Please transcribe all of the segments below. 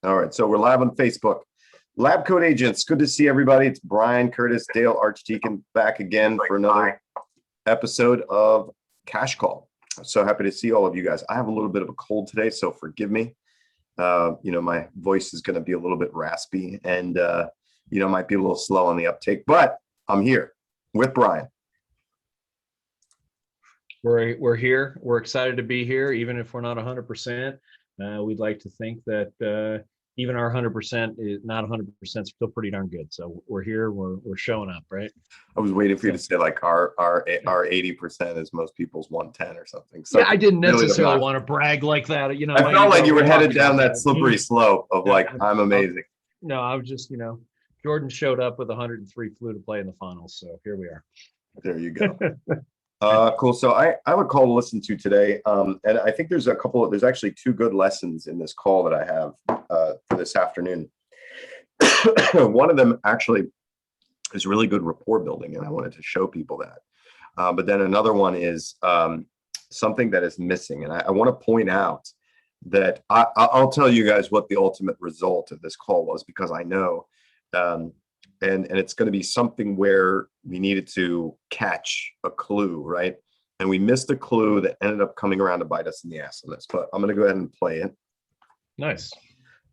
All right, so we're live on Facebook. Lab Coat Agents, good to see everybody. It's Brian, Curtis, Dale, Archdekin back again for another episode of Cash Call. So happy to see all of you guys. I have a little bit of a cold today, so forgive me. My voice is going to be a little bit raspy and, might be a little slow on the uptake, but I'm here with Brian. We're here. We're excited to be here, even if we're not 100%. We'd like to think that even our 100% is not 100%, still pretty darn good. So we're here. We're showing up, right? I was waiting for you to say like our 80% is most people's 110 or something. So yeah, I didn't necessarily want to brag like that. I felt like you were headed down that slippery slope of like, I'm amazing. No, I was just, Jordan showed up with 103 flew to play in the finals. So here we are. There you go. Cool. So I have a call to listen to today. And I think there's actually two good lessons in this call that I have for this afternoon. One of them actually is really good rapport building, and I wanted to show people that. But then another one is something that is missing. And I want to point out that I'll tell you guys what the ultimate result of this call was, because I know, and it's going to be something where we needed to catch a clue, right? And we missed a clue that ended up coming around to bite us in the ass on this, but I'm going to go ahead and play it. Nice.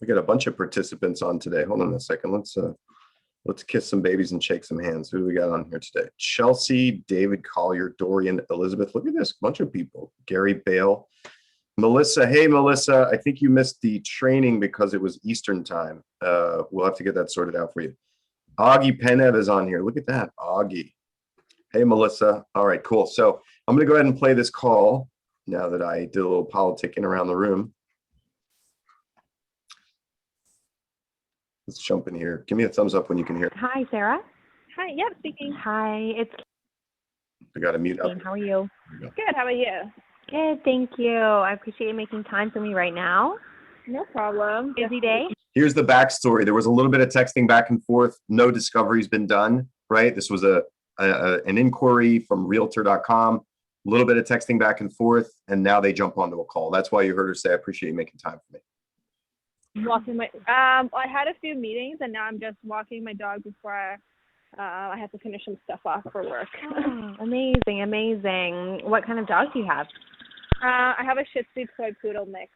We got a bunch of participants on today. Hold on a second. Let's kiss some babies and shake some hands. Who do we got on here today? Chelsea, David Collier, Dorian, Elizabeth. Look at this bunch of people. Gary Bale, Melissa. Hey, Melissa, I think you missed the training because it was Eastern time. We'll have to get that sorted out for you. Augie Penev is on here. Look at that, Augie. Hey, Melissa. All right, cool. So I'm going to go ahead and play this call now that I did a little politicking around the room. Let's jump in here. Give me a thumbs up when you can hear. Hi, Sarah. Hi, yep, speaking. Hi, it's I got to mute up. How are you? Good, how about you? Good, thank you. I appreciate you making time for me right now. No problem. Busy day? Here's the backstory. There was a little bit of texting back and forth. No discovery's been done, right? This was an inquiry from realtor.com, a little bit of texting back and forth, and now they jump onto a call. That's why you heard her say, I appreciate you making time for me. Walking my I had a few meetings, and now I'm just walking my dog before I have to finish some stuff off for work. Oh, amazing. What kind of dog do you have? I have a Shih Tzu toy poodle mix.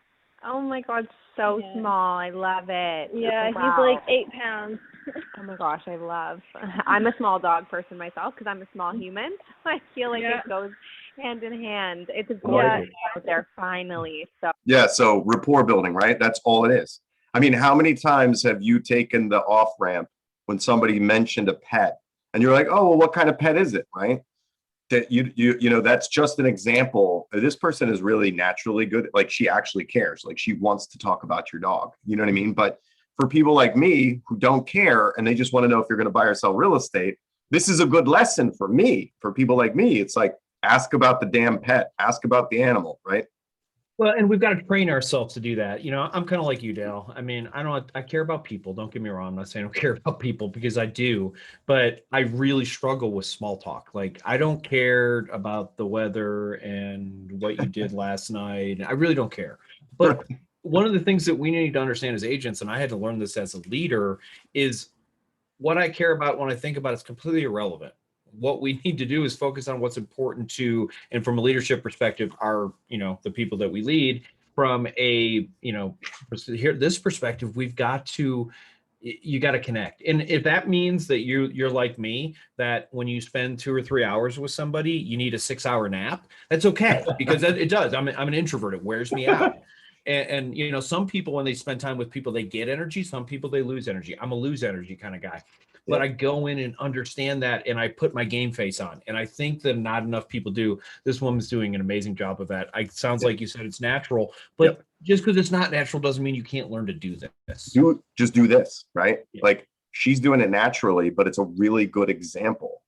Oh my God, so small. I love it. Yeah, wow. He's like 8 pounds. Oh my gosh, I'm a small dog person myself because I'm a small human. I feel like it goes hand in hand. It's gorgeous out there finally. So rapport building, right? That's all it is. I mean, how many times have you taken the off ramp when somebody mentioned a pet and you're like, oh, well, what kind of pet is it, right? That that's just an example. This person is really naturally good. Like, she actually cares. Like, she wants to talk about your dog. You know what I mean? But for people like me who don't care and they just want to know if you're going to buy or sell real estate, this is a good lesson for me. For people like me, it's like, ask about the damn pet, ask about the animal, right? Well, and we've got to train ourselves to do that. I'm kind of like you, Dale. I mean, I care about people. Don't get me wrong. I'm not saying I don't care about people, because I do, but I really struggle with small talk. Like, I don't care about the weather and what you did last night. I really don't care. But one of the things that we need to understand as agents, and I had to learn this as a leader, is what I care about when I think about it's completely irrelevant. What we need to do is focus on what's important to, and from a leadership perspective, our, the people that we lead. From a, this perspective, you got to connect. And if that means that you're like me, that when you spend 2 or 3 hours with somebody, you need a 6-hour nap, that's okay, because it does. I'm an introvert. It wears me out. And some people, when they spend time with people, they get energy. Some people, they lose energy. I'm a lose energy kind of guy. But I go in and understand that, and I put my game face on. And I think that not enough people do. This woman's doing an amazing job of that. It sounds like you said it's natural, but just because it's not natural doesn't mean you can't learn to do this. Just do this, right? Yeah. Like, she's doing it naturally, but it's a really good example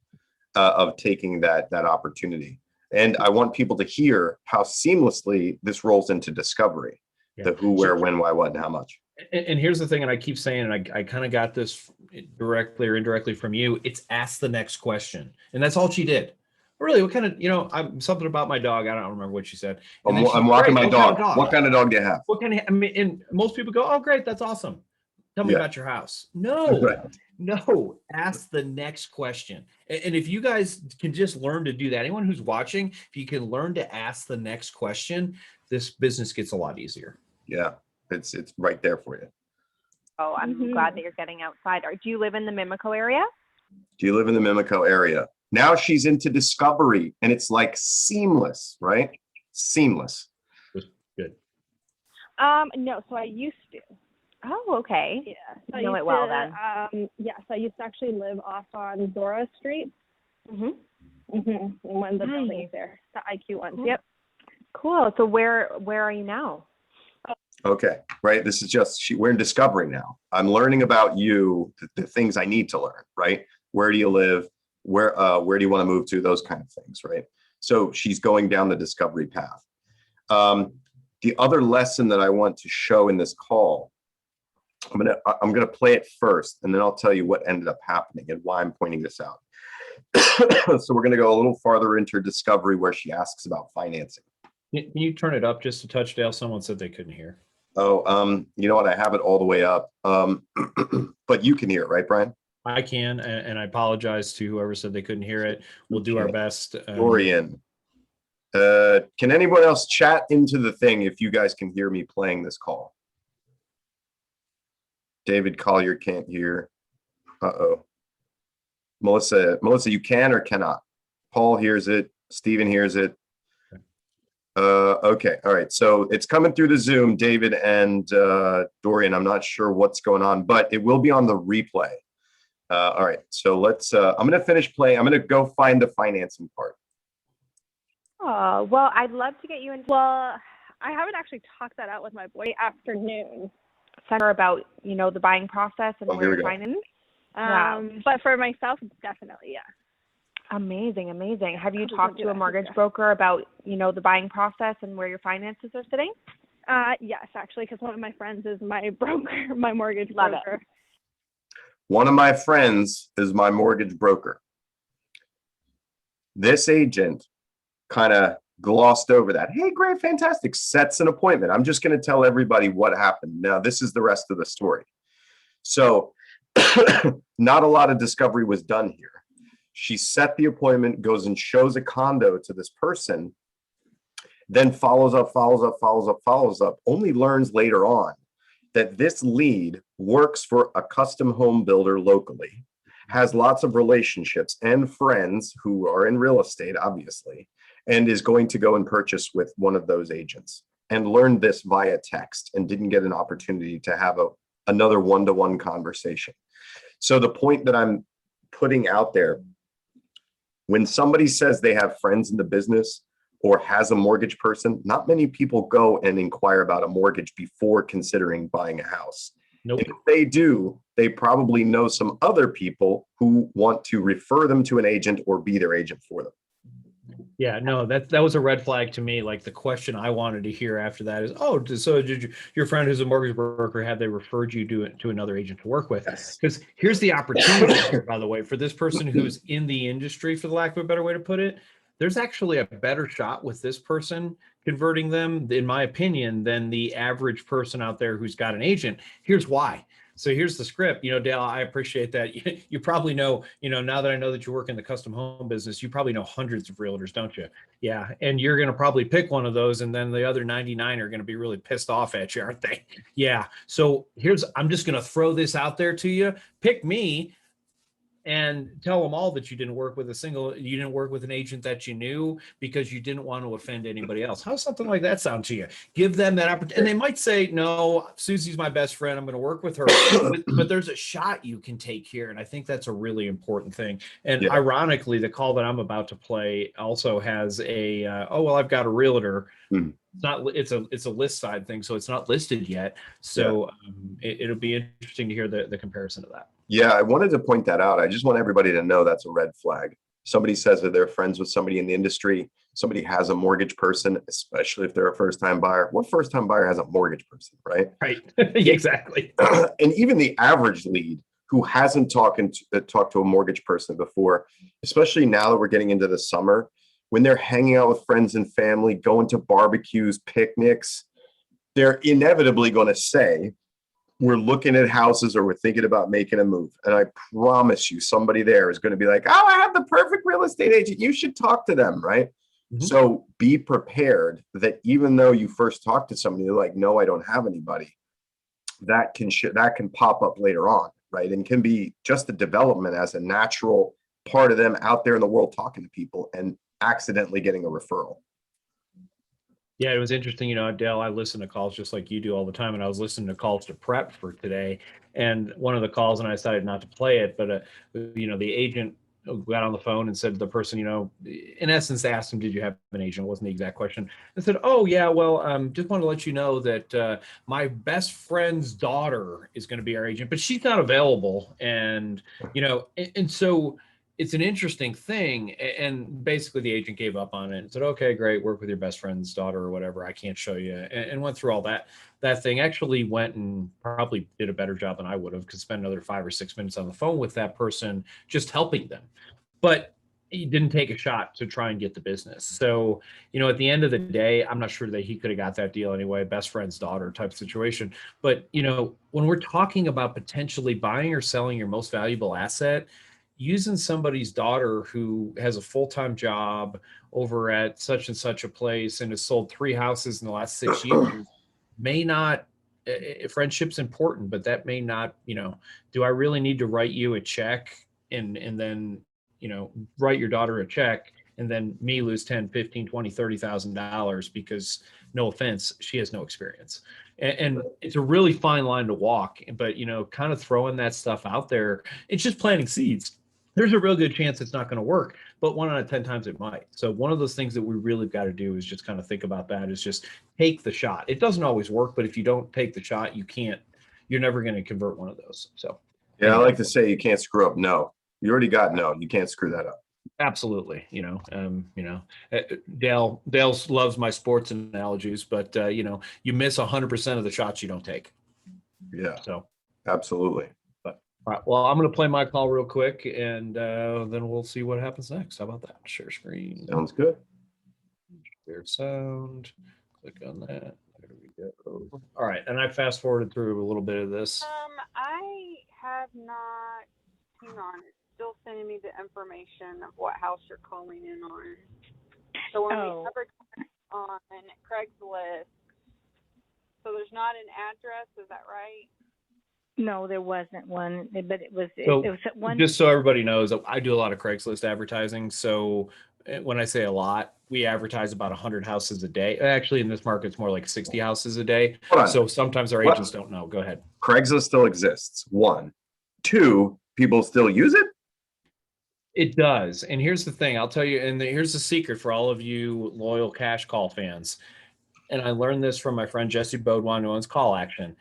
of taking that opportunity. And I want people to hear how seamlessly this rolls into discovery, the who, where, when, why, what, and how much. And here's the thing, and I keep saying, and I kind of got this directly or indirectly from you, it's ask the next question. And that's all she did. really, what kind of, I'm something about my dog. I don't remember what she said. And then I'm walking my "Great, what kind of dog. What kind of dog do you have? What kind of, I mean, and most people go, oh, great, that's awesome. Tell me Yeah. about your house. No, Right. no, ask the next question. And if you guys can just learn to do that, anyone who's watching, if you can learn to ask the next question, this business gets a lot easier. Yeah, it's right there for you. Oh, I'm glad that you're getting outside. Do you live in the Mimico area? Do you live in the Mimico area? Now she's into discovery, and it's like seamless, right? Seamless. Good. No, so I used to. Oh, okay. Yeah. So I know it well then. Yes, I used to actually live off on Dora Street. In one of the buildings there, the IQ ones. Cool. Yep. Cool. So where are you now? Okay, right. This is just we're in discovery now. I'm learning about you, the things I need to learn, right? Where do you live? Where do you want to move to? Those kind of things, right? So she's going down the discovery path. The other lesson that I want to show in this call, I'm gonna play it first, and then I'll tell you what ended up happening and why I'm pointing this out. So we're gonna go a little farther into discovery where she asks about financing. Can you turn it up just a touch, Dale? Someone said they couldn't hear. Oh, you know what? I have it all the way up. But you can hear it, right, Brian? I can, and I apologize to whoever said they couldn't hear it. We'll do our best. Dorian, can anyone else chat into the thing if you guys can hear me playing this call? David Collier can't hear. Uh-oh. Melissa, you can or cannot? Paul hears it. Stephen hears it. Okay. All right. So it's coming through the Zoom, David and Dorian. I'm not sure what's going on, but it will be on the replay. All right. So let's, I'm going to finish playing. I'm going to go find the financing part. Oh, well, I'd love to get you into. Well, I haven't actually talked that out with my boy afternoon. Center about, the buying process and where you're finding. Wow. But for myself, definitely, yeah. Amazing. Have you talked to a mortgage broker about, the buying process and where your finances are sitting? Yes, actually, because one of my friends is my broker, my mortgage Love broker. It. One of my friends is my mortgage broker. This agent kind of glossed over that. Hey, great, fantastic. Sets an appointment. I'm just going to tell everybody what happened. Now, this is the rest of the story. So not a lot of discovery was done here. She set the appointment, goes and shows a condo to this person, then follows up, only learns later on that this lead works for a custom home builder locally, has lots of relationships and friends who are in real estate, obviously, and is going to go and purchase with one of those agents, and learned this via text and didn't get an opportunity to have another one-to-one conversation. So the point that I'm putting out there, when somebody says they have friends in the business or has a mortgage person, not many people go and inquire about a mortgage before considering buying a house. Nope. If they do, they probably know some other people who want to refer them to an agent or be their agent for them. Yeah, no, that was a red flag to me. Like the question I wanted to hear after that is, oh, so did your friend who's a mortgage broker, have they referred you to another agent to work with? Yes. Because here's the opportunity here, by the way, for this person who's in the industry, for the lack of a better way to put it, there's actually a better shot with this person converting them, in my opinion, than the average person out there who's got an agent. Here's why. So here's the script. Dale, I appreciate that. You probably know, now that I know that you work in the custom home business, you probably know hundreds of realtors, don't you? Yeah. And you're going to probably pick one of those, and then the other 99 are going to be really pissed off at you, aren't they? Yeah. So I'm just going to throw this out there to you. Pick me and tell them all that you didn't work with an agent that you knew because you didn't want to offend anybody else. How's something like that sound to you? Give them that opportunity. And they might say, no, Susie's my best friend, I'm going to work with her. but there's a shot you can take here. And I think that's a really important thing. And ironically, the call that I'm about to play also has I've got a realtor. It's a list side thing, so it's not listed yet. So it'll be interesting to hear the comparison to that. Yeah, I wanted to point that out. I just want everybody to know that's a red flag. Somebody says that they're friends with somebody in the industry. Somebody has a mortgage person, especially if they're a first-time buyer. What first-time buyer has a mortgage person, right? Right. Exactly. And even the average lead who hasn't talked to a mortgage person before, especially now that we're getting into the summer, when they're hanging out with friends and family, going to barbecues, picnics, they're inevitably going to say, we're looking at houses or we're thinking about making a move. And I promise you, somebody there is going to be like, oh, I have the perfect real estate agent. You should talk to them, right? Mm-hmm. So be prepared that even though you first talk to somebody, you're like, no, I don't have anybody. That can pop up later on, right? And can be just a development as a natural part of them out there in the world talking to people and accidentally getting a referral. Yeah, it was interesting. Dale, I listen to calls just like you do all the time. And I was listening to calls to prep for today. And one of the calls, and I decided not to play it, but, the agent got on the phone and said to the person, in essence, asked him, did you have an agent? It wasn't the exact question. And said, oh, yeah, well, just want to let you know that my best friend's daughter is going to be our agent, but she's not available. And, and so it's an interesting thing. And basically the agent gave up on it and said, okay, great, work with your best friend's daughter or whatever. I can't show you. And went through all that. That thing actually went and probably did a better job than I would have, could spend another 5 or 6 minutes on the phone with that person, just helping them. But he didn't take a shot to try and get the business. So, at the end of the day, I'm not sure that he could have got that deal anyway, best friend's daughter type situation. But, when we're talking about potentially buying or selling your most valuable asset, using somebody's daughter who has a full-time job over at such and such a place and has sold 3 houses in the last 6 years may not, friendship's important, but that may not, do I really need to write you a check and then, write your daughter a check and then me lose 10, 15, 20, $30,000 because, no offense, she has no experience. And it's a really fine line to walk, but, kind of throwing that stuff out there, it's just planting seeds. There's a real good chance it's not going to work, but 1 out of 10 times it might. So one of those things that we really got to do is just kind of think about that, is just take the shot. It doesn't always work, but if you don't take the shot, you're never going to convert one of those. So yeah, anyway. I like to say you can't screw up no. You already got no. You can't screw that up. Absolutely. Dale loves my sports analogies, but you miss 100% of the shots you don't take. Yeah. So absolutely. All right. Well, I'm going to play my call real quick, and then we'll see what happens next. How about that? Share screen. Sounds good. Share sound. Click on that. There we go. All right. And I fast forwarded through a little bit of this. I have not. Hang on. It's still sending me the information of what house you're calling in on. So when we advertise on Craigslist, so there's not an address. Is that right? No, there wasn't one, but it was one. Just so everybody knows, I do a lot of Craigslist advertising. So when I say a lot, we advertise about 100 houses a day. Actually, in this market, it's more like 60 houses a day. So sometimes our agents don't know. Go ahead. Craigslist still exists. 1. 2, people still use it? It does. And here's the thing. I'll tell you, and here's the secret for all of you loyal cash call fans. And I learned this from my friend Jesse Bodwan, who owns Call Action.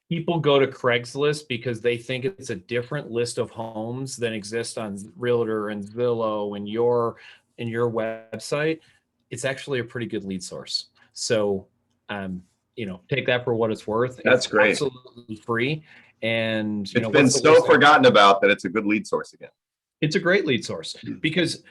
People go to Craigslist because they think it's a different list of homes than exist on Realtor and Zillow and your website. It's actually a pretty good lead source. So, take that for what it's worth. That's great. Absolutely free. And it's been so forgotten about that it's a good lead source again. It's a great lead source because,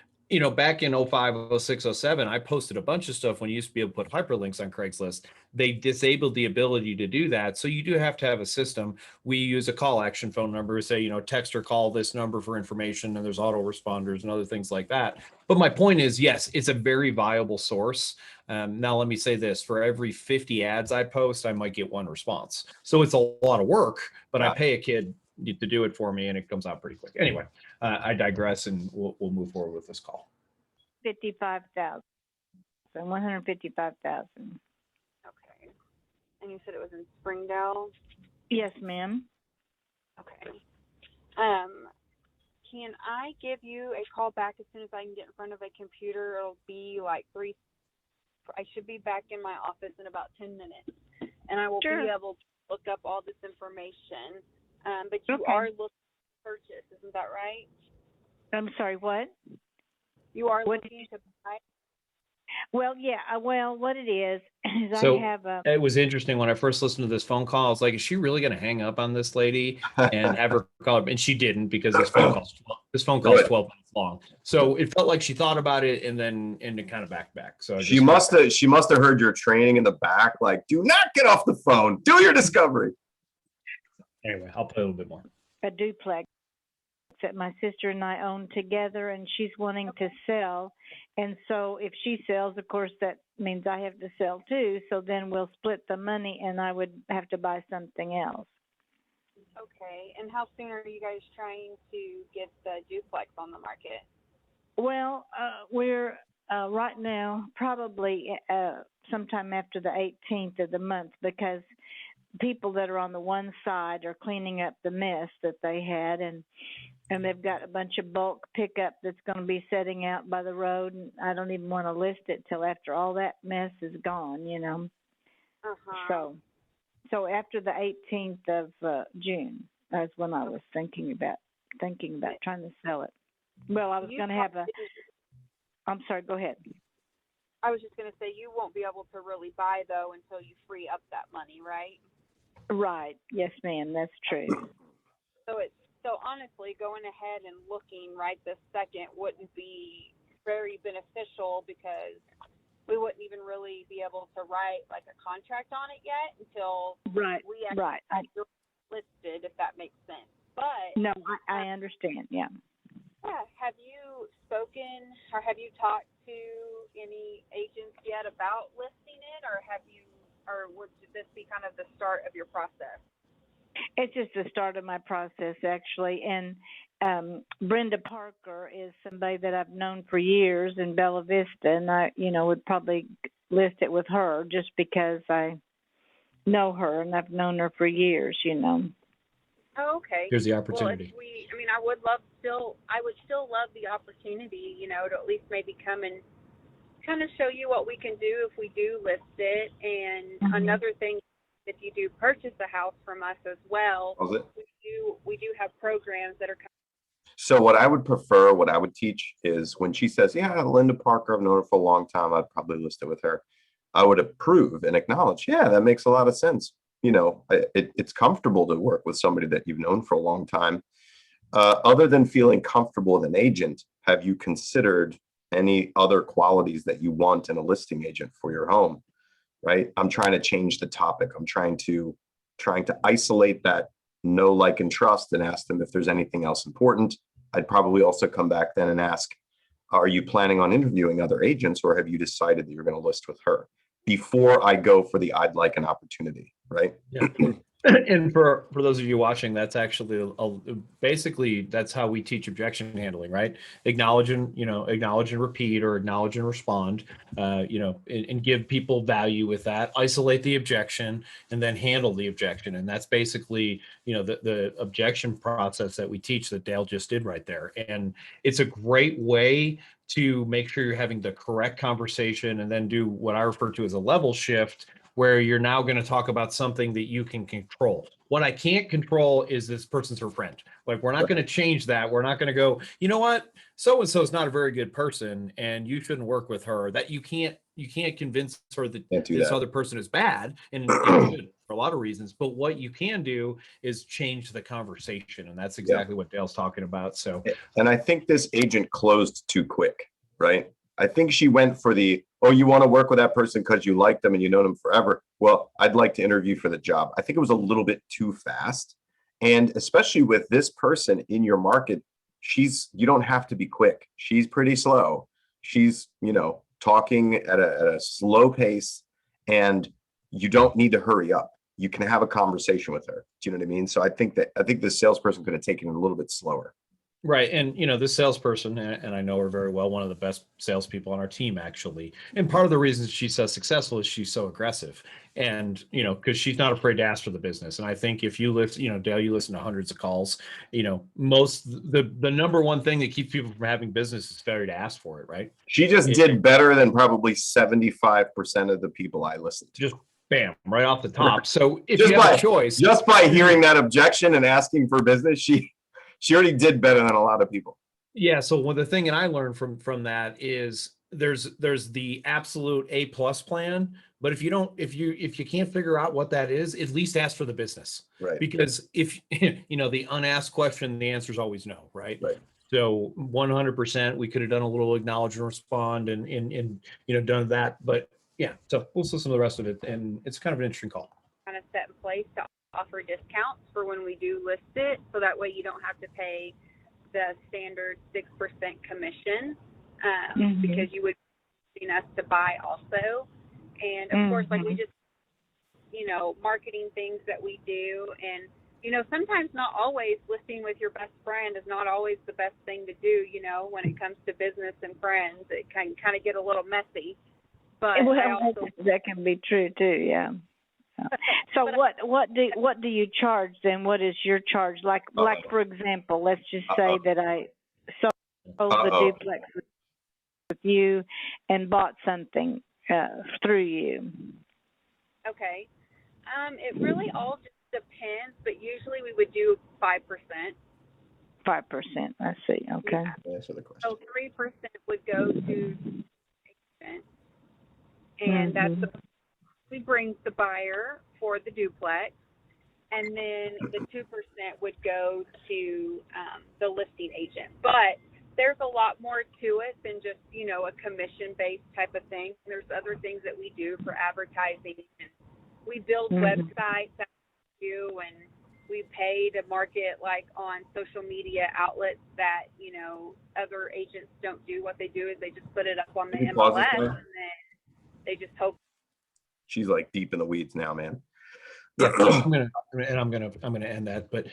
back in 05, 06, 07, I posted a bunch of stuff when you used to be able to put hyperlinks on Craigslist. They disabled the ability to do that. So you do have to have a system. We use a call action phone number, say, text or call this number for information, and there's autoresponders and other things like that. But my point is, yes, it's a very viable source. Now, let me say this, for every 50 ads I post, I might get 1 response. So it's a lot of work, but I pay a kid to do it for me, and it comes out pretty quick. Anyway, I digress, and we'll move forward with this call. 55,000. 155,000. Okay. And you said it was in Springdale? Yes, ma'am. Okay. Can I give you a call back as soon as I can get in front of a computer? It'll be like 3. I should be back in my office in about 10 minutes, and I will be able to look up all this information. But you are looking to purchase, isn't that right? I'm sorry, what? You are looking to buy? Well, yeah. Well, what it is So I have a. it was interesting when I first listened to this phone call. I was like, is she really going to hang up on this lady and have her call her? And she didn't, because this phone call's 12 minutes long. So it felt like she thought about it and it kind of backed back. So she must have heard your training in the back, like, do not get off the phone, do your discovery. Anyway, I'll play a little bit more. A duplex that my sister and I own together, and she's wanting to sell. And so if she sells, of course, that means I have to sell too. So then we'll split the money, and I would have to buy something else. Okay. And how soon are you guys trying to get the duplex on the market? Well, we're right now probably sometime after the 18th of the month, because people that are on the one side are cleaning up the mess that they had, and they've got a bunch of bulk pickup that's going to be setting out by the road, and I don't even want to list it till after all that mess is gone, you know. So after the 18th of June, that's when I was thinking about trying to sell it. Well, I was going to have I'm sorry, go ahead. I was just going to say, you won't be able to really buy, though, until you free up that money, right? Right. Yes, ma'am. That's true. So honestly, going ahead and looking right this second wouldn't be very beneficial, because we wouldn't even really be able to write like a contract on it yet until we actually have it listed, if that makes sense. But no, I understand. Yeah. Yeah. Have you spoken or have you talked to any agents yet about listing it, or would this be kind of the start of your process? It's just the start of my process, actually. And Brenda Parker is somebody that I've known for years in Bella Vista, and I, would probably list it with her just because I know her and I've known her for years, Oh, okay. Here's the opportunity. Well, I would still love the opportunity, to at least maybe come and kind of show you what we can do if we do list it. And another thing, if you do purchase a house from us as well, we do have programs that are So what I would prefer, what I would teach is when she says, yeah, Linda Parker, I've known her for a long time, I'd probably list it with her. I would approve and acknowledge, yeah, that makes a lot of sense. It's comfortable to work with somebody that you've known for a long time. Other than feeling comfortable with an agent, have you considered any other qualities that you want in a listing agent for your home? Right? I'm trying to change the topic. I'm trying to isolate that know, like, and trust, and ask them if there's anything else important. I'd probably also come back then and ask, are you planning on interviewing other agents, or have you decided that you're going to list with her before I go for the I'd like an opportunity, right? Yeah. And for those of you watching, that's actually basically that's how we teach objection handling, right? Acknowledge and repeat, or acknowledge and respond, and give people value with that. Isolate the objection and then handle the objection, and that's basically the objection process that we teach that Dale just did right there. And it's a great way to make sure you're having the correct conversation, and then do what I refer to as a level shift, where you're now going to talk about something that you can control. What I can't control is this person's her friend. Like, we're not going to change that. We're not going to go, you know what? So-and-so is not a very good person, and you shouldn't work with her. That you can't convince her that this other person is bad, and should, for a lot of reasons. But what you can do is change the conversation. And that's exactly what Dale's talking about. So, and I think this agent closed too quick, right? I think she went for the, oh, you want to work with that person because you like them and you know them forever. Well, I'd like to interview for the job. I think it was a little bit too fast. And especially with this person in your market, you don't have to be quick. She's pretty slow. She's, talking at a slow pace, and you don't need to hurry up. You can have a conversation with her. Do you know what I mean? So I think the salesperson could have taken it a little bit slower. Right. And, this salesperson, and I know her very well, one of the best salespeople on our team, actually. And part of the reason she's so successful is she's so aggressive, and, because she's not afraid to ask for the business. And I think if you Dale, you listen to hundreds of calls, the number one thing that keeps people from having business is failure to ask for it. Right. She did better than probably 75% of the people I listened to. Just bam, right off the top. So if you have a choice, just by hearing that objection and asking for business, she already did better than a lot of people. Yeah. So the thing that I learned from that is there's the absolute A+ plan, but if you can't figure out what that is, at least ask for the business. Right. Because if the unasked question, the answer is always no, right? Right. So 100%, we could have done a little acknowledge and respond and done that, but yeah. So we'll listen to the rest of it, and it's kind of an interesting call. Kind of set in place to offer discounts for when we do list it, so that way you don't have to pay the standard 6% commission, because you would be us to buy also. And of course, like we just, marketing things that we do, and sometimes, not always, listing with your best friend is not always the best thing to do. When it comes to business and friends, it can kind of get a little messy. But that can be true too. Yeah. So what do you charge then? What is your charge? Like for example, let's just say that I sold the duplex with you and bought something through you. Okay. It really all just depends, but usually we would do 5%. 5%. I see. Okay. Yeah. Answer the question. So 3% would go to, and that's we bring the buyer for the duplex, and then the 2% would go to the listing agent. But there's a lot more to it than just a commission-based type of thing. There's other things that we do for advertising. We build websites that we do, and we pay to market like on social media outlets that other agents don't do. What they do is they just put it up on the MLS, and then they just hope. She's like deep in the weeds now, man. Yeah, I'm gonna end that. But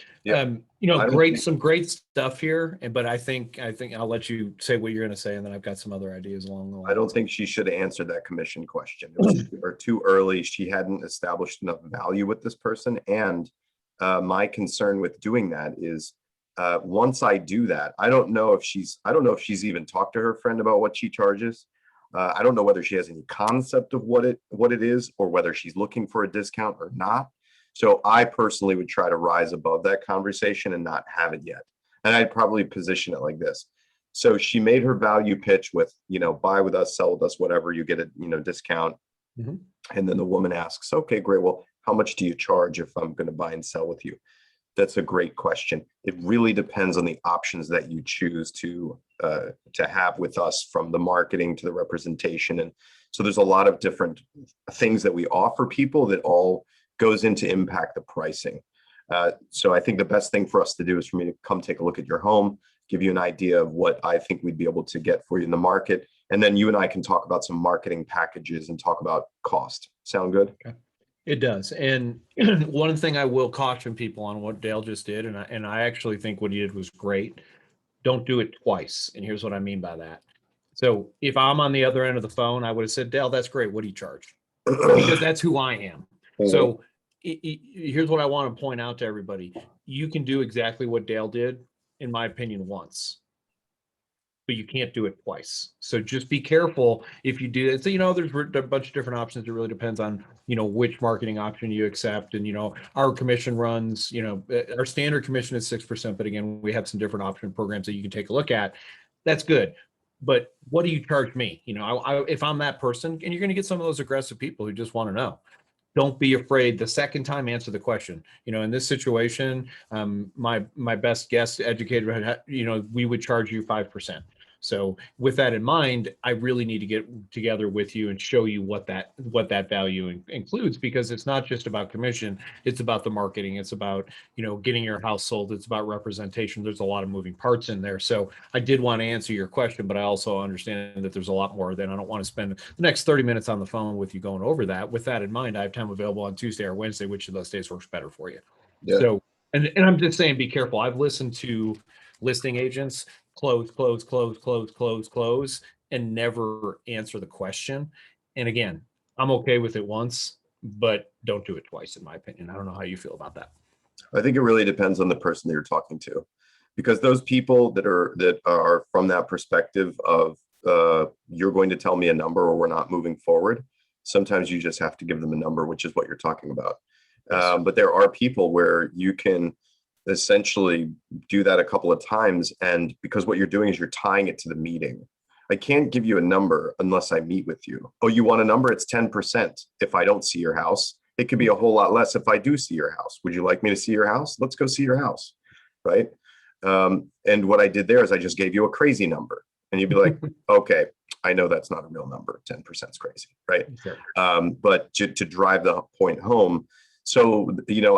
some great stuff here. But I think I'll let you say what you're gonna say, and then I've got some other ideas along the line. I don't think she should have answered that commission question. It was too early. She hadn't established enough value with this person. And my concern with doing that is once I do that, I don't know if she's even talked to her friend about what she charges. I don't know whether she has any concept of what it is, or whether she's looking for a discount or not. So I personally would try to rise above that conversation and not have it yet. And I'd probably position it like this. So she made her value pitch with, buy with us, sell with us, whatever, you get a, discount. And then the woman asks, okay, great. Well, how much do you charge if I'm going to buy and sell with you? That's a great question. It really depends on the options that you choose to have with us, from the marketing to the representation. And so there's a lot of different things that we offer people that all goes into impact the pricing. So I think the best thing for us to do is for me to come take a look at your home, give you an idea of what I think we'd be able to get for you in the market. And then you and I can talk about some marketing packages and talk about cost. Sound good? Okay. It does. And one thing I will caution people on what Dale just did, and I actually think what he did was great. Don't do it twice. And here's what I mean by that. So if I'm on the other end of the phone, I would have said, Dale, that's great. What do you charge? Because that's who I am. So here's what I want to point out to everybody. You can do exactly what Dale did, in my opinion, once, but you can't do it twice. So just be careful if you do that. So, there's a bunch of different options. It really depends on, which marketing option you accept. And, our commission runs, our standard commission is 6%, but again, we have some different option programs that you can take a look at. That's good. But what do you charge me? If I'm that person, and you're going to get some of those aggressive people who just want to know. Don't be afraid. The second time, answer the question. In this situation, my best guess, educated, we would charge you 5%. So with that in mind, I really need to get together with you and show you what that value includes, because it's not just about commission. It's about the marketing. It's about, getting your house sold. It's about representation. There's a lot of moving parts in there. So I did want to answer your question, but I also understand that there's a lot more. Then I don't want to spend the next 30 minutes on the phone with you going over that. With that in mind, I have time available on Tuesday or Wednesday. Which of those days works better for you? Yeah. So, and I'm just saying, be careful. I've listened to listing agents close, and never answer the question. And again, I'm okay with it once, but don't do it twice, in my opinion. I don't know how you feel about that. I think it really depends on the person that you're talking to, because those people that are from that perspective of you're going to tell me a number or we're not moving forward. Sometimes you just have to give them a number, which is what you're talking about. But there are people where you can essentially do that a couple of times, and because what you're doing is you're tying it to the meeting. I can't give you a number unless I meet with you. Oh, you want a number? It's 10% if I don't see your house. It could be a whole lot less if I do see your house. Would you like me to see your house? Let's go see your house, right? And what I did there is I just gave you a crazy number, and you'd be like, okay, I know that's not a real number. 10% is crazy, right? Sure. But to drive the point home, so,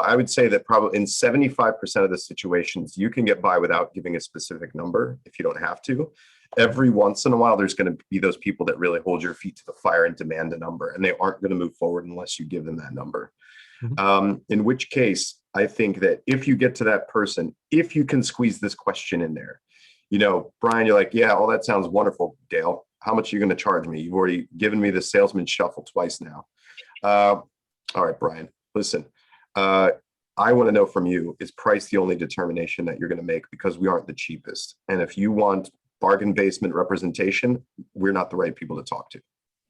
I would say that probably in 75% of the situations, you can get by without giving a specific number if you don't have to. Every once in a while, there's going to be those people that really hold your feet to the fire and demand a number, and they aren't going to move forward unless you give them that number. In which case, I think that if you get to that person, if you can squeeze this question in there, Brian, you're like, yeah, all that sounds wonderful, Dale. How much are you going to charge me? You've already given me the salesman shuffle twice now. All right, Brian, listen, I want to know from you, is price the only determination that you're going to make? Because we aren't the cheapest. And if you want bargain basement representation, we're not the right people to talk to.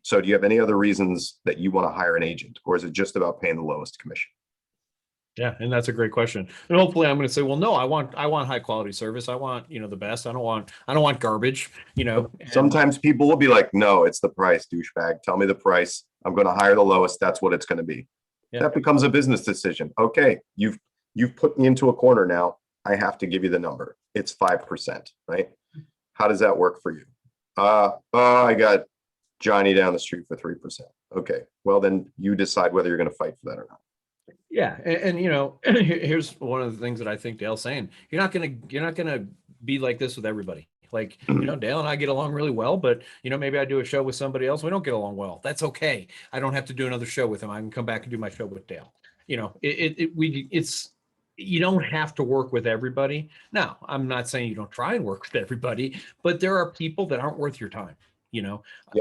So do you have any other reasons that you want to hire an agent, or is it just about paying the lowest commission? Yeah, and that's a great question. And hopefully I'm going to say, well, no, I want high quality service. I want, the best. I don't want garbage, Sometimes people will be like, no, it's the price, douchebag. Tell me the price. I'm going to hire the lowest. That's what it's going to be. Yeah. That becomes a business decision. Okay, you've put me into a corner now. I have to give you the number. It's 5%, right? How does that work for you? I got Johnny down the street for 3%. Okay, well then you decide whether you're going to fight for that or not. Yeah, and here's one of the things that I think Dale's saying. You're not gonna be like this with everybody. Like, Dale and I get along really well, but maybe I do a show with somebody else. We don't get along well. That's okay. I don't have to do another show with him. I can come back and do my show with Dale. You don't have to work with everybody. Now, I'm not saying you don't try and work with everybody, but there are people that aren't worth your time. Yeah.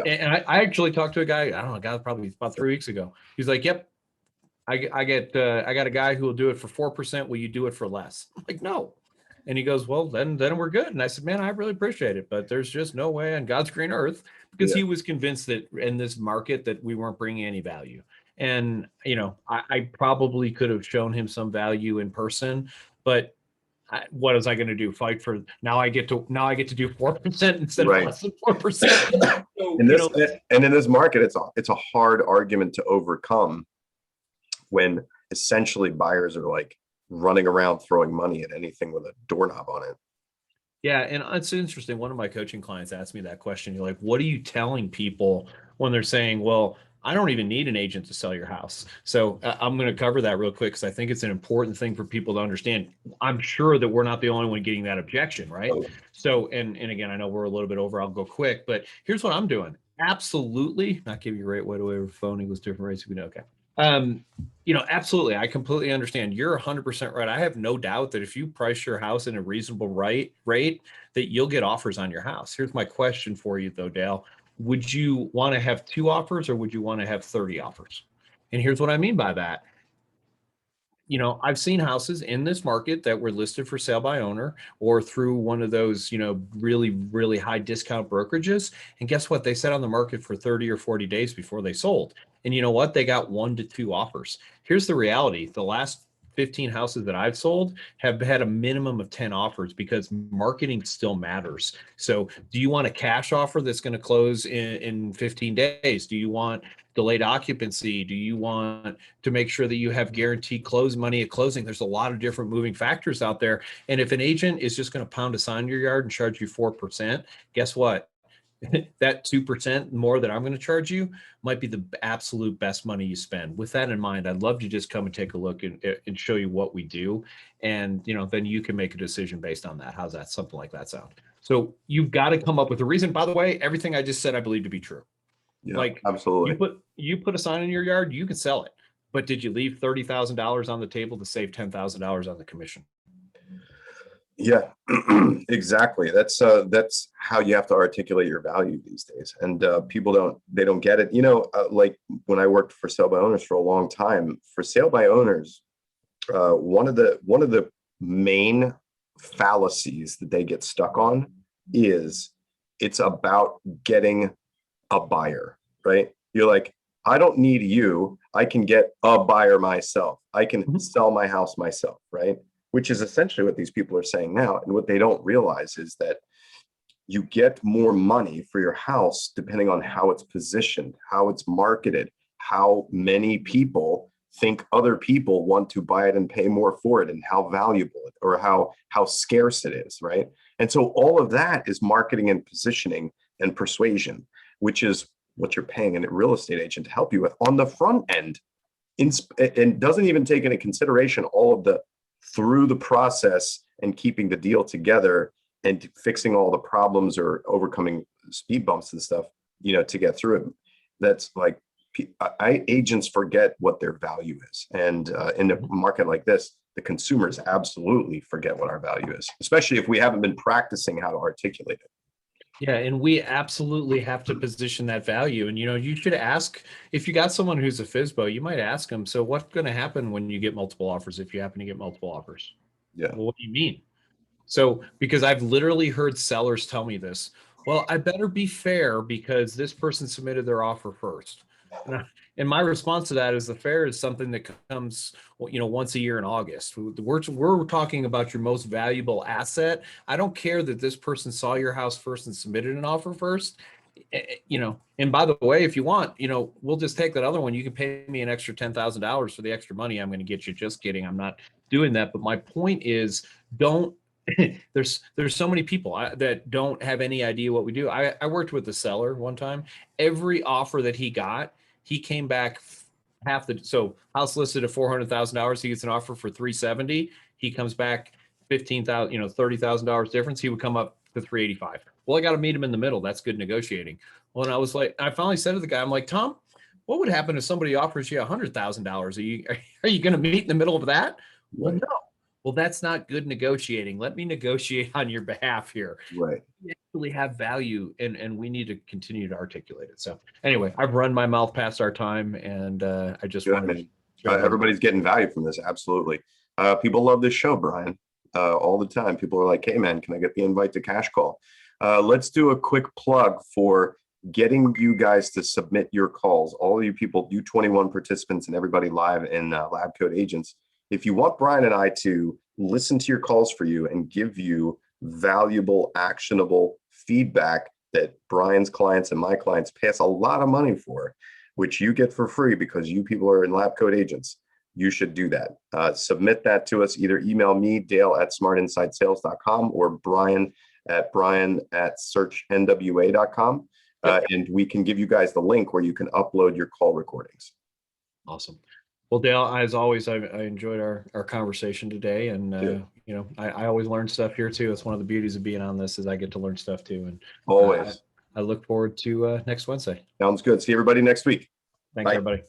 And I actually talked to a guy. I don't know, a guy probably about 3 weeks ago. He's like, "Yep, I got a guy who will do it for 4%. Will you do it for less?" I'm like, "No." And he goes, "Well, then we're good." And I said, "Man, I really appreciate it, but there's just no way on God's green earth," because he was convinced that in this market that we weren't bringing any value. And, I probably could have shown him some value in person, but what was I going to do? Fight for now? I get to do 4% instead of less than 4%. So, and in this market, it's a hard argument to overcome when essentially buyers are like running around throwing money at anything with a doorknob on it. Yeah, and it's interesting. One of my coaching clients asked me that question. You're like, what are you telling people when they're saying, well, I don't even need an agent to sell your house? So I'm going to cover that real quick because I think it's an important thing for people to understand. I'm sure that we're not the only one getting that objection, right? Oh. So, and again, I know we're a little bit over. I'll go quick, but here's what I'm doing. Absolutely, not giving you a rate right away over phone equals different rates. We know, okay. Absolutely. I completely understand. You're 100% right. I have no doubt that if you price your house in a reasonable rate, that you'll get offers on your house. Here's my question for you though, Dale. Would you want to have 2 offers or would you want to have 30 offers? And here's what I mean by that. I've seen houses in this market that were listed for sale by owner or through one of those, really, really high discount brokerages. And guess what? They sat on the market for 30 or 40 days before they sold. And you know what? They got 1 to 2 offers. Here's the reality. The last 15 houses that I've sold have had a minimum of 10 offers because marketing still matters. So do you want a cash offer that's going to close in 15 days? Do you want delayed occupancy? Do you want to make sure that you have guaranteed close money at closing? There's a lot of different moving factors out there. And if an agent is just going to pound a sign in your yard and charge you 4%, guess what? That 2% more that I'm going to charge you might be the absolute best money you spend. With that in mind, I'd love to just come and take a look and show you what we do. And, then you can make a decision based on that. How's that? Something like that sound? So you've got to come up with a reason. By the way, everything I just said, I believe to be true. Yeah, like absolutely. You put a sign in your yard, you can sell it. But did you leave $30,000 on the table to save $10,000 on the commission? Yeah, exactly. That's how you have to articulate your value these days. And people don't get it. Like when I worked for sale by owners for a long time, for sale by owners, one of the main fallacies that they get stuck on is it's about getting a buyer, right? You're like, I don't need you. I can get a buyer myself. I can sell my house myself, right? Which is essentially what these people are saying now. And what they don't realize is that, you get more money for your house depending on how it's positioned, how it's marketed, how many people think other people want to buy it and pay more for it, and how valuable it, or how scarce it is, right? And so all of that is marketing and positioning and persuasion, which is what you're paying a real estate agent to help you with on the front end, and doesn't even take into consideration all of the through the process and keeping the deal together and fixing all the problems or overcoming speed bumps and stuff, to get through it. That's like, agents forget what their value is. And in a market like this, the consumers absolutely forget what our value is, especially if we haven't been practicing how to articulate it. Yeah, and we absolutely have to position that value. And you should ask, if you got someone who's a FSBO, you might ask them, so what's going to happen when you get multiple offers, if you happen to get multiple offers? Yeah. Well, what do you mean? So, because I've literally heard sellers tell me this, well, I better be fair because this person submitted their offer first. And my response to that is, the fair is something that comes, once a year in August. We're talking about your most valuable asset. I don't care that this person saw your house first and submitted an offer first. And by the way, if you want, we'll just take that other one. You can pay me an extra $10,000 for the extra money I'm going to get you. Just kidding. I'm not doing that. But my point is, there's so many people that don't have any idea what we do. I worked with a seller one time. Every offer that he got, he came back so house listed at $400,000. He gets an offer for $370,000. He comes back $15,000, $30,000 difference. He would come up to $385,000. Well, I got to meet him in the middle. That's good negotiating. Well, and I finally said to the guy, I'm like, Tom, what would happen if somebody offers you $100,000? Are you going to meet in the middle of that? Well, no. Well, that's not good negotiating. Let me negotiate on your behalf here. Right. We actually have value, and we need to continue to articulate it. So anyway, I've run my mouth past our time, and I just wanted to everybody's getting value from this. Absolutely. People love this show, Brian, all the time. People are like, hey, man, can I get the invite to Cash Call? Let's do a quick plug for getting you guys to submit your calls. All of you people, you 21 participants and everybody live in Lab Coat Agents. If you want Brian and I to listen to your calls for you and give you valuable, actionable feedback that Brian's clients and my clients pay us a lot of money for, which you get for free because you people are in Lab Coat Agents, you should do that. Submit that to us. Either email me, Dale@smartinsidesales.com, or Brian at searchnwa.com. And we can give you guys the link where you can upload your call recordings. Awesome. Well, Dale, as always, I enjoyed our conversation today, and I always learn stuff here too. It's one of the beauties of being on this, is I get to learn stuff too. And always, I look forward to next Wednesday. Sounds good. See everybody next week. Thanks, Bye. everybody.